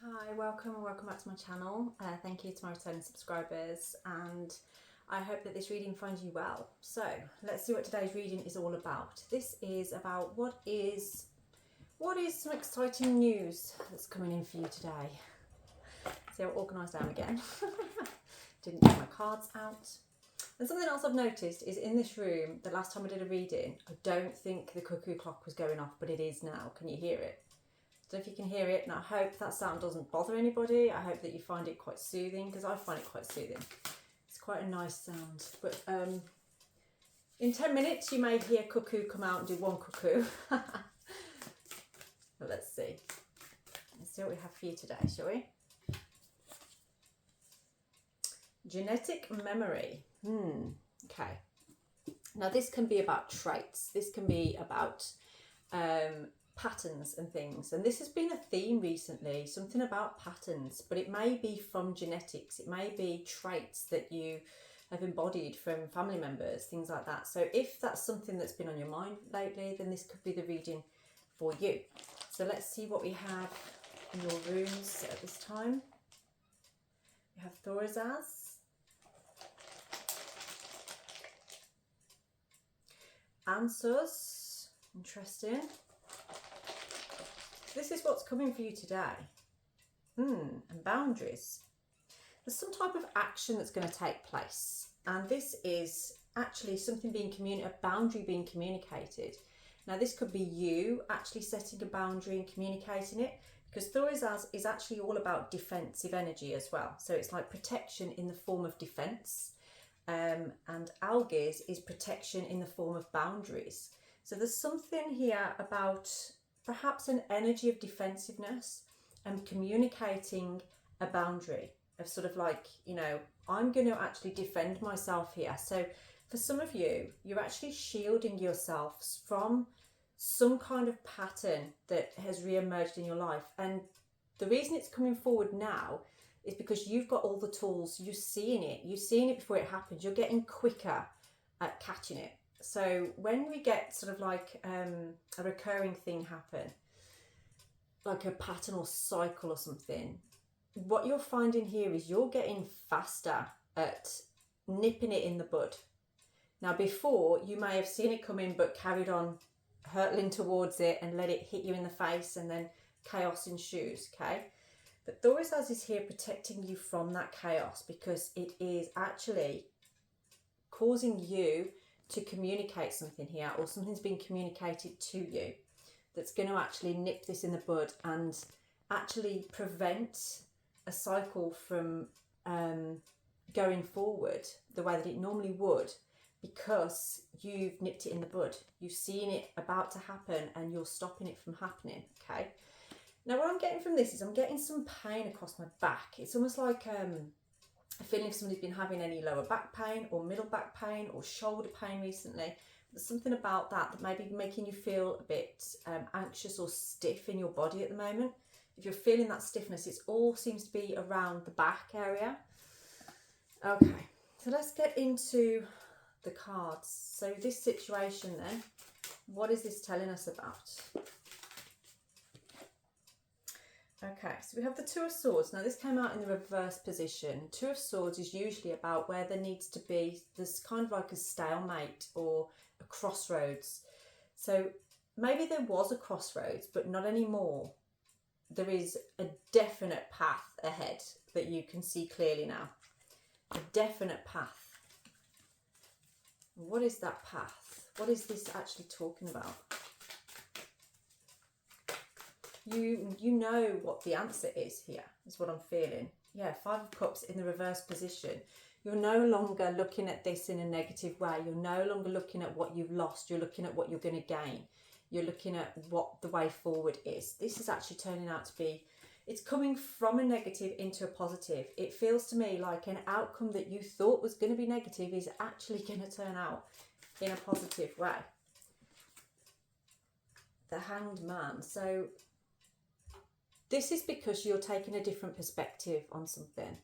Hi, welcome and welcome back to my channel. Thank you to my returning subscribers, and I hope that this reading finds you well. So let's see what today's reading is all about. This is about what is some exciting news that's coming in for you today. See how organised I am again. Didn't get my cards out. And something else I've noticed is in this room, the last time I did a reading, I don't think the cuckoo clock was going off, but it is now. Can you hear it? I don't know if you can hear it, and I hope that sound doesn't bother anybody. I hope that you find it quite soothing, because I find it quite soothing. It's quite a nice sound. But in 10 minutes you may hear cuckoo come out and do one cuckoo. But let's see. Let's see what we have for you today, shall we? Genetic memory. Okay. Now this can be about traits. This can be about patterns and things, and this has been a theme recently, something about patterns, but it may be from genetics, it may be traits that you have embodied from family members, things like that. So if that's something that's been on your mind lately, then this could be the reading for you. So let's see what we have in your runes at this time. We have Thorazaz, Answers, interesting. This is what's coming for you today. And boundaries. There's some type of action that's going to take place, and this is actually something being a boundary being communicated. Now this could be you actually setting a boundary and communicating it, because Thorazaz is actually all about defensive energy as well. So it's like protection in the form of defense, and Algiz is protection in the form of boundaries. So there's something here about perhaps an energy of defensiveness and communicating a boundary of sort of like, you know, I'm going to actually defend myself here. So for some of you, you're actually shielding yourselves from some kind of pattern that has re-emerged in your life. And the reason it's coming forward now is because you've got all the tools, you're seeing it before it happens, you're getting quicker at catching it. So when we get sort of like a recurring thing happen, like a pattern or cycle or something, what you're finding here is you're getting faster at nipping it in the bud. Now before, you may have seen it coming but carried on hurtling towards it and let it hit you in the face, and then chaos ensues, okay? But Thorazaz is here protecting you from that chaos, because it is actually causing you to communicate something here, or something's been communicated to you that's going to actually nip this in the bud and actually prevent a cycle from going forward the way that it normally would, because you've nipped it in the bud. You've seen it about to happen and you're stopping it from happening, okay? Now what I'm getting from this is I'm getting some pain across my back. It's almost like a feeling if somebody's been having any lower back pain or middle back pain or shoulder pain recently. There's something about that may be making you feel a bit anxious or stiff in your body at the moment. If you're feeling that stiffness, it all seems to be around the back area. Okay, so let's get into the cards. So this situation then, what is this telling us about? Okay, so we have the Two of Swords. Now this came out in the reverse position. Two of Swords is usually about where there needs to be, there's kind of like a stalemate or a crossroads. So maybe there was a crossroads, but not anymore. There is a definite path ahead that you can see clearly now. A definite path. What is that path? What is this actually talking about? You know what the answer is here, is what I'm feeling. Yeah, Five of Cups in the reverse position. You're no longer looking at this in a negative way. You're no longer looking at what you've lost. You're looking at what you're going to gain. You're looking at what the way forward is. This is actually turning out to be, it's coming from a negative into a positive. It feels to me like an outcome that you thought was going to be negative is actually going to turn out in a positive way. The Hanged Man. So this is because you're taking a different perspective on something.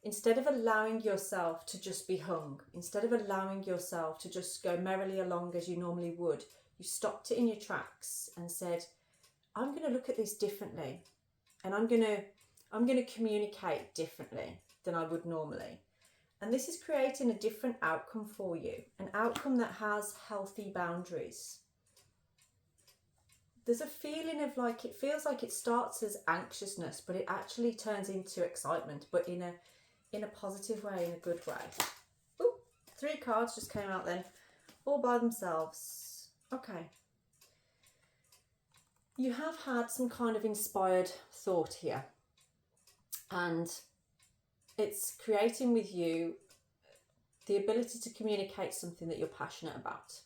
Instead of allowing yourself to just be hung, instead of allowing yourself to just go merrily along as you normally would, you stopped it in your tracks and said, I'm going to look at this differently. And I'm going to I'm going to communicate differently than I would normally. And this is creating a different outcome for you, an outcome that has healthy boundaries. There's a feeling of like, it feels like it starts as anxiousness, but it actually turns into excitement, but in a positive way, in a good way. Ooh, 3 cards just came out then, all by themselves. Okay. You have had some kind of inspired thought here, and it's creating with you the ability to communicate something that you're passionate about.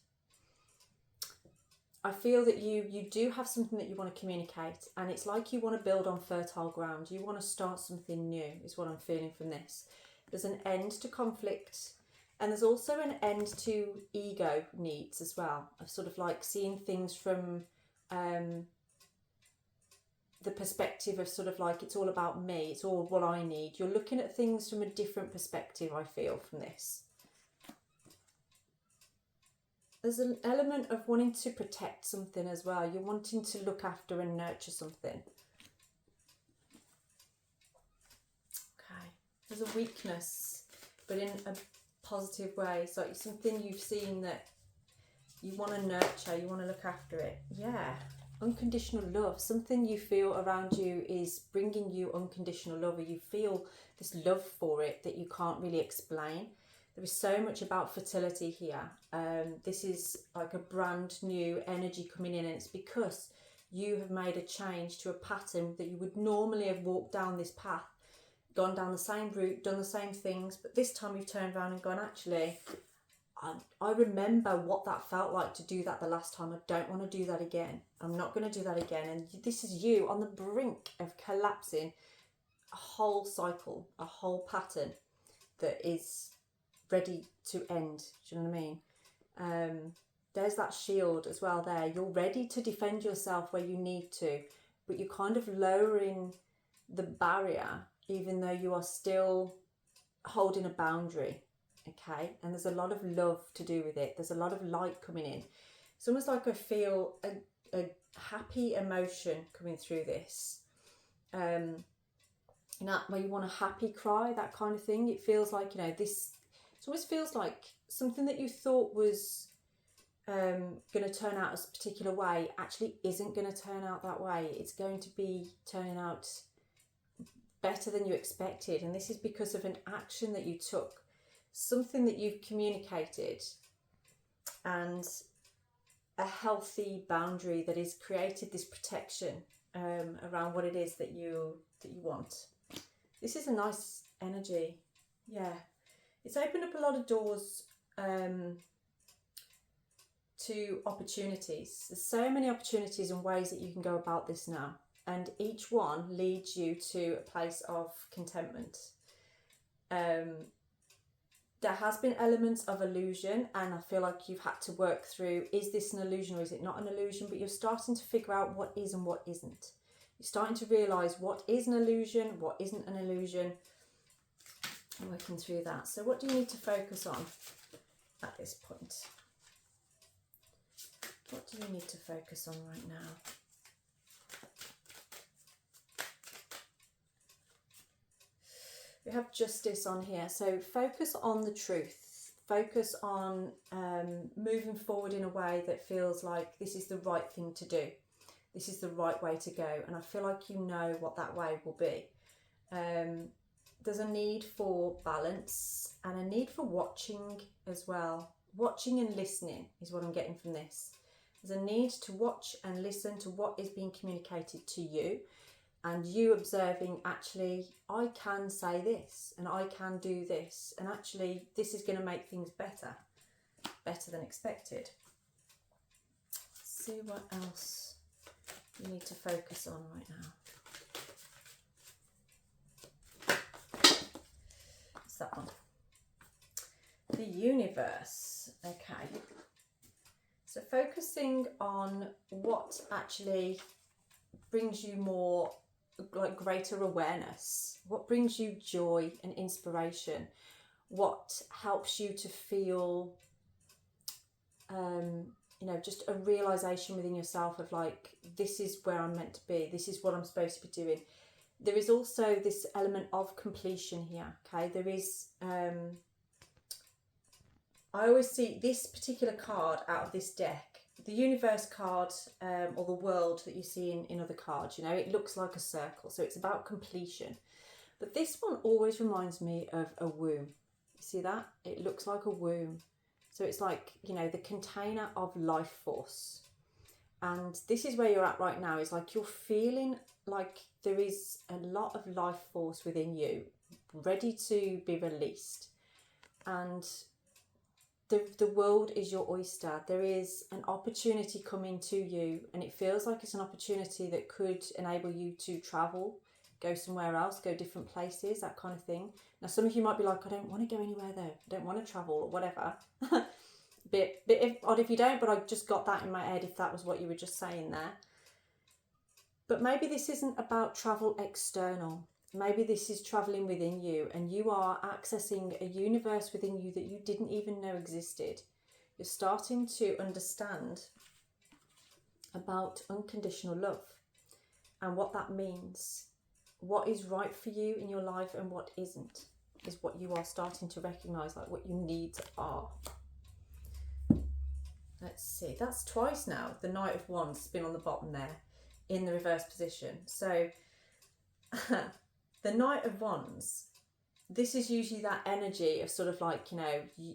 I feel that you do have something that you want to communicate, and it's like you want to build on fertile ground. You want to start something new, is what I'm feeling from this. There's an end to conflict, and there's also an end to ego needs as well, of sort of like seeing things from the perspective of sort of like, it's all about me, it's all what I need. You're looking at things from a different perspective, I feel, from this. There's an element of wanting to protect something as well. You're wanting to look after and nurture something. Okay. There's a weakness, but in a positive way. It's like something you've seen that you want to nurture, you want to look after it. Yeah. Unconditional love. Something you feel around you is bringing you unconditional love, or you feel this love for it that you can't really explain. There is so much about fertility here. This is like a brand new energy coming in, and it's because you have made a change to a pattern that you would normally have walked down this path, gone down the same route, done the same things, but this time you've turned around and gone, actually, I remember what that felt like to do that the last time. I don't want to do that again. I'm not going to do that again. And this is you on the brink of collapsing a whole cycle, a whole pattern that is ready to end. Do you know what I mean? There's that shield as well there. You're ready to defend yourself where you need to, but you're kind of lowering the barrier, even though you are still holding a boundary. Okay, and there's a lot of love to do with it. There's a lot of light coming in. It's almost like I feel a happy emotion coming through this. Where you want a happy cry, that kind of thing. It feels like, this, it always feels like something that you thought was going to turn out a particular way actually isn't going to turn out that way. It's going to be turning out better than you expected. And this is because of an action that you took. Something that you've communicated, and a healthy boundary that has created this protection around what it is that you want. This is a nice energy. Yeah, it's opened up a lot of doors to opportunities. There's so many opportunities and ways that you can go about this now, and each one leads you to a place of contentment. There has been elements of illusion, and I feel like you've had to work through, is this an illusion or is it not an illusion? But you're starting to figure out what is and what isn't. You're starting to realise what is an illusion, what isn't an illusion. I'm working through that. So what do you need to focus on at this point? What do you need to focus on right now? We have justice on here, so focus on the truth. Focus on moving forward in a way that feels like this is the right thing to do. This is the right way to go, and I feel like you know what that way will be. There's a need for balance and a need for watching as well. Watching and listening is what I'm getting from this. There's a need to watch and listen to what is being communicated to you, and you observing, actually, I can say this and I can do this, and actually this is going to make things better than expected. Let's see what else you need to focus on right now. What's that one? The universe. Okay. So focusing on what actually brings you more, like, greater awareness, what brings you joy and inspiration, what helps you to feel just a realization within yourself of like, this is where I'm meant to be, this is what I'm supposed to be doing, there is also this element of completion here. Okay, there is I always see this particular card out of this deck, the universe card, or the world that you see in other cards, you know, it looks like a circle, so it's about completion. But this one always reminds me of a womb. You see that? It looks like a womb. So it's like, you know, the container of life force. And this is where you're at right now. It's like you're feeling like there is a lot of life force within you, ready to be released. And the world is your oyster. There is an opportunity coming to you, and it feels like it's an opportunity that could enable you to travel, go somewhere else, go different places, that kind of thing. Now, some of you might be like, I don't want to go anywhere though. I don't want to travel or whatever. bit odd if you don't, but I just got that in my head if that was what you were just saying there. But maybe this isn't about travel external. Maybe this is traveling within you, and you are accessing a universe within you that you didn't even know existed. You're starting to understand about unconditional love and what that means. What is right for you in your life and what isn't is what you are starting to recognise, like what your needs are. Let's see, that's twice now. The Knight of Wands has been on the bottom there in the reverse position. So the Knight of Wands, this is usually that energy of sort of like, you know,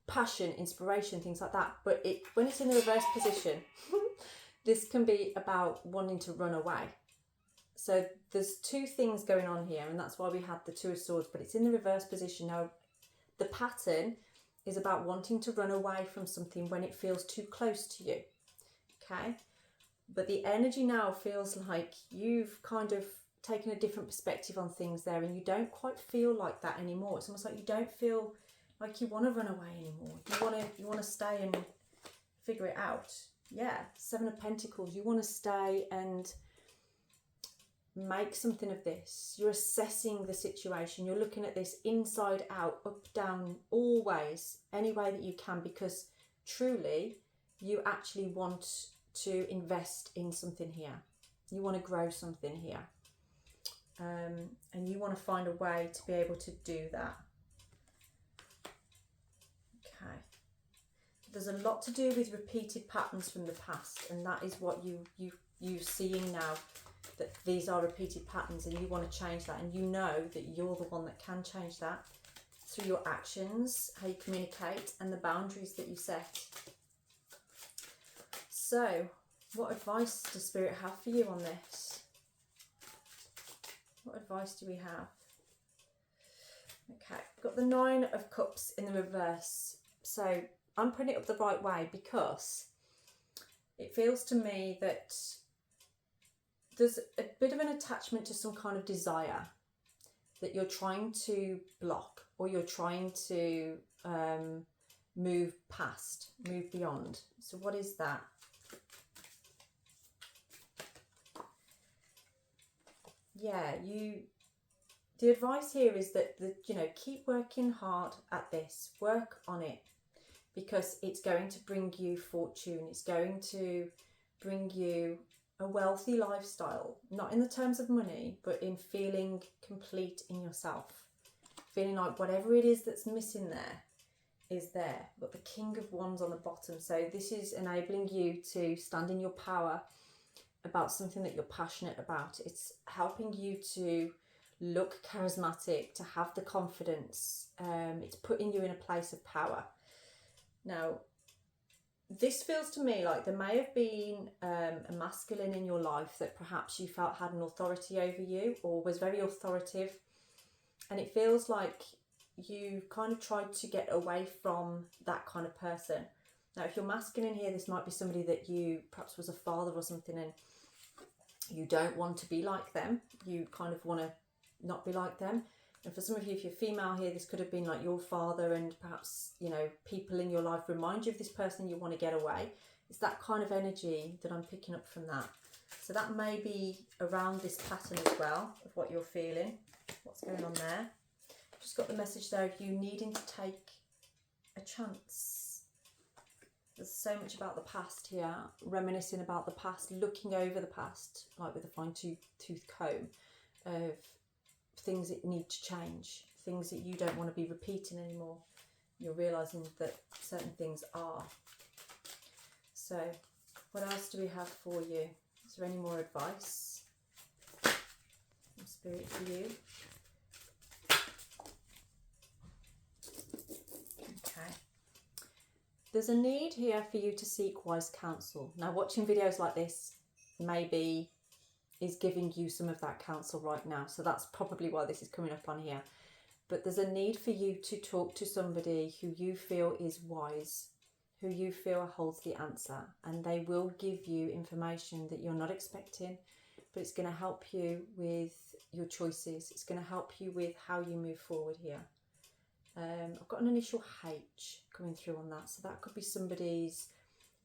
passion, inspiration, things like that. But when it's in the reverse position, this can be about wanting to run away. So there's two things going on here, and that's why we had the Two of Swords, but it's in the reverse position. Now, the pattern is about wanting to run away from something when it feels too close to you, okay? But the energy now feels like you've kind of taken a different perspective on things there, and you don't quite feel like that anymore. It's almost like you don't feel like you want to run away anymore. You want to stay and figure it out. Yeah, Seven of Pentacles. You want to stay and make something of this. You're assessing the situation. You're looking at this inside out, up, down, all ways, any way that you can, because truly you actually want to invest in something here. You want to grow something here. And you want to find a way to be able to do that. Okay. There's a lot to do with repeated patterns from the past, and that is what you're seeing now, that these are repeated patterns, and you want to change that, and you know that you're the one that can change that through your actions, how you communicate, and the boundaries that you set. So, what advice does Spirit have for you on this? What advice do we have? Okay, got the Nine of Cups in the reverse. So I'm putting it up the right way because it feels to me that there's a bit of an attachment to some kind of desire that you're trying to block, or you're trying to move past, move beyond. So what is that? Yeah, the advice here is that, you know, keep working hard at this, work on it, because it's going to bring you fortune. It's going to bring you a wealthy lifestyle, not in the terms of money, but in feeling complete in yourself, feeling like whatever it is that's missing there is there. But the King of Wands on the bottom, so this is enabling you to stand in your power about something that you're passionate about. It's helping you to look charismatic, to have the confidence. It's putting you in a place of power. Now, this feels to me like there may have been a masculine in your life that perhaps you felt had an authority over you, or was very authoritative, and it feels like you kind of tried to get away from that kind of person. Now, if you're masculine here, this might be somebody that you perhaps was a father or something, and you don't want to be like them. You kind of want to not be like them. And for some of you, if you're female here, this could have been like your father, and perhaps, you know, people in your life remind you of this person, you want to get away. It's that kind of energy that I'm picking up from that. So that may be around this pattern as well, of what you're feeling, what's going on there. Just got the message there of you needing to take a chance. There's so much about the past here, reminiscing about the past, looking over the past, like with a fine-tooth comb, of things that need to change, things that you don't want to be repeating anymore. You're realising that certain things are. So what else do we have for you? Is there any more advice from Spirit for you? Okay. There's a need here for you to seek wise counsel. Now, watching videos like this maybe is giving you some of that counsel right now. So that's probably why this is coming up on here. But there's a need for you to talk to somebody who you feel is wise, who you feel holds the answer, and they will give you information that you're not expecting, but it's going to help you with your choices. It's going to help you with how you move forward here. I've got an initial H coming through on that, so that could be somebody's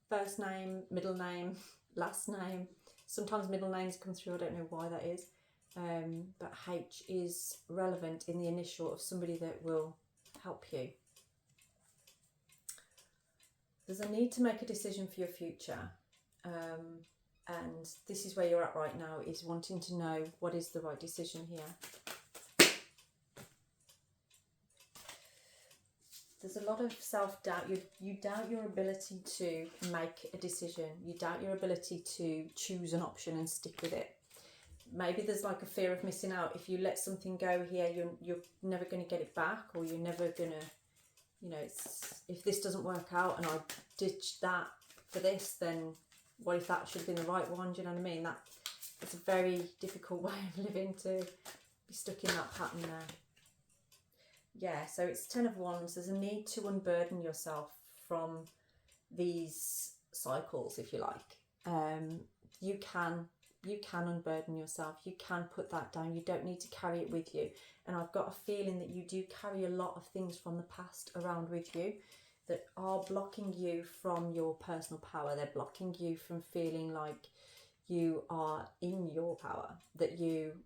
first name, middle name, last name. Sometimes middle names come through, I don't know why that is, but H is relevant in the initial of somebody that will help you. There's a need to make a decision for your future, and this is where you're at right now, is wanting to know what is the right decision here. There's a lot of self-doubt. You doubt your ability to make a decision. You doubt your ability to choose an option and stick with it. Maybe there's like a fear of missing out. If you let something go here, you're never going to get it back, or you're never going to, you know, if this doesn't work out and I ditch that for this, then what if that should have been the right one? Do you know what I mean? It's a very difficult way of living, to be stuck in that pattern there. Yeah, so it's 10 of Wands. There's a need to unburden yourself from these cycles, if you like. You can unburden yourself. You can put that down. You don't need to carry it with you. And I've got a feeling that you do carry a lot of things from the past around with you that are blocking you from your personal power. They're blocking you from feeling like you are in your power, that you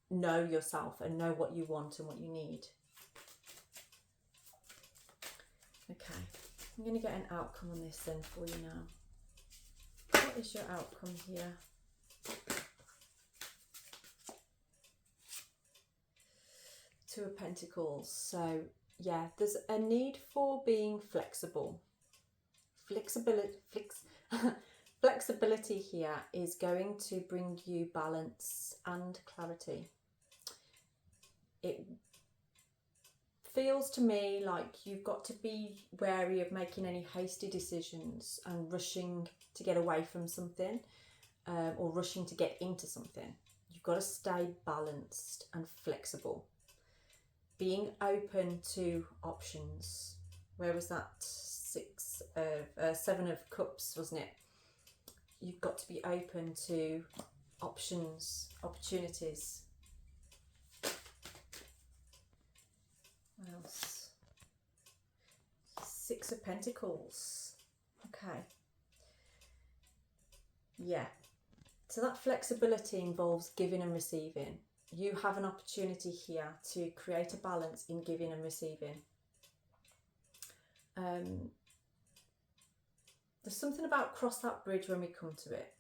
know yourself and know what you want and what you need. Okay, I'm going to get an outcome on this then for you now. What is your outcome here? Two of Pentacles. So yeah, there's a need for being flexible. Flexibility here is going to bring you balance and clarity. It feels to me like you've got to be wary of making any hasty decisions and rushing to get away from something, or rushing to get into something. You've got to stay balanced and flexible. Being open to options. Where was that? 7 of Cups, wasn't it? You've got to be open to options, opportunities. What else? 6 of Pentacles. Okay. Yeah. So that flexibility involves giving and receiving. You have an opportunity here to create a balance in giving and receiving. There's something about cross that bridge when we come to it.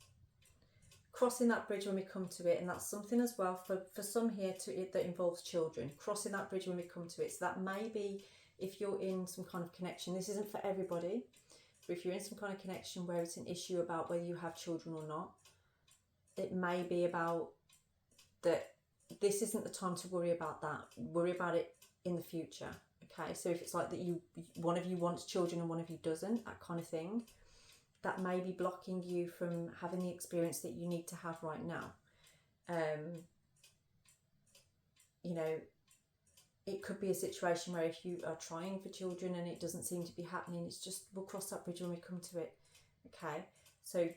Crossing that bridge when we come to it, and that's something as well for some here to it that involves children. Crossing that bridge when we come to it. So that may be if you're in some kind of connection. This isn't for everybody, but if you're in some kind of connection where it's an issue about whether you have children or not, it may be about that. This isn't the time to worry about that. Worry about it in the future. Okay, so if it's like that, one of you wants children and one of you doesn't, that kind of thing, that may be blocking you from having the experience that you need to have right now. You know, it could be a situation where if you are trying for children and it doesn't seem to be happening, it's just, we'll cross that bridge when we come to it. Okay, so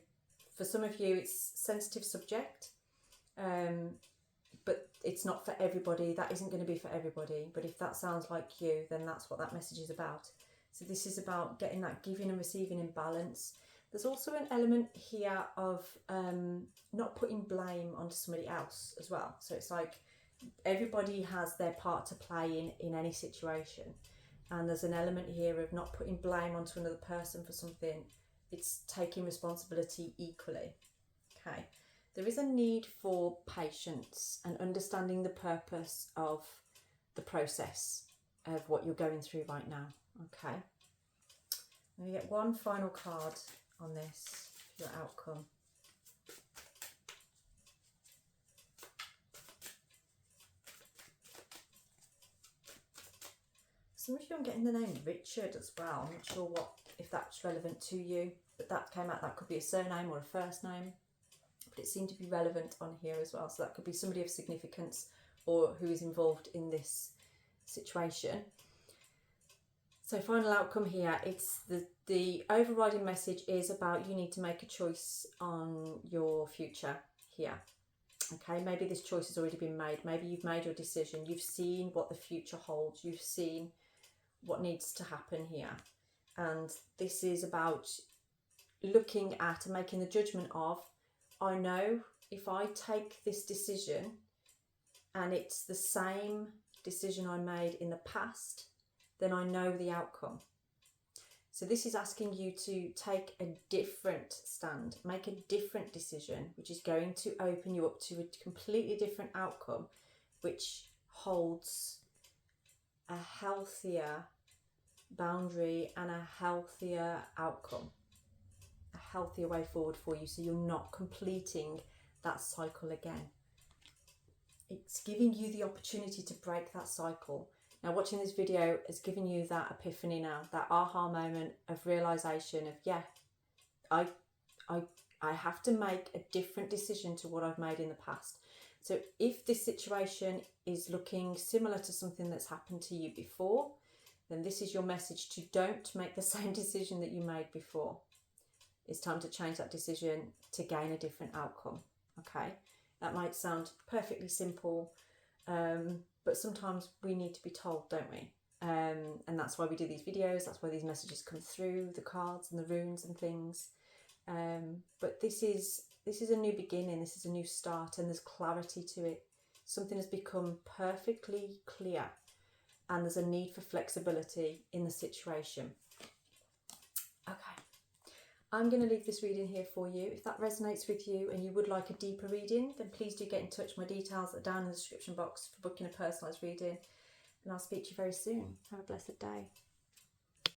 for some of you it's sensitive subject, but it's not for everybody. That isn't going to be for everybody, but if that sounds like you, then that's what that message is about. So this is about getting that giving and receiving in balance. There's also an element here of not putting blame onto somebody else as well. So it's like everybody has their part to play in any situation, and there's an element here of not putting blame onto another person for something. It's taking responsibility equally. Okay, there is a need for patience and understanding the purpose of the process of what you're going through right now. Okay. I'm going to get one final card on this for your outcome. Some of you, I'm getting the name Richard as well. I'm not sure if that's relevant to you, but that came out. That could be a surname or a first name, but it seemed to be relevant on here as well. So that could be somebody of significance or who is involved in this situation. So final outcome here, it's the overriding message is about you need to make a choice on your future here. Okay, maybe this choice has already been made. Maybe you've made your decision. You've seen what the future holds. You've seen what needs to happen here. And this is about looking at and making the judgment of, I know if I take this decision and it's the same decision I made in the past, then I know the outcome. So this is asking you to take a different stand, make a different decision, which is going to open you up to a completely different outcome, which holds a healthier boundary and a healthier outcome, a healthier way forward for you, so you're not completing that cycle again. It's giving you the opportunity to break that cycle. Now, watching this video has given you that epiphany now, that aha moment of realization of, yeah, I have to make a different decision to what I've made in the past. So if this situation is looking similar to something that's happened to you before, then this is your message to don't make the same decision that you made before. It's time to change that decision to gain a different outcome. Okay, that might sound perfectly simple, but sometimes we need to be told, don't we? And that's why we do these videos. That's why these messages come through, the cards and the runes and things. But this is a new beginning. This is a new start, and there's clarity to it. Something has become perfectly clear, and there's a need for flexibility in the situation. Okay, I'm going to leave this reading here for you. If that resonates with you and you would like a deeper reading, then please do get in touch. My details are down in the description box for booking a personalised reading, and I'll speak to you very soon. Have a blessed day.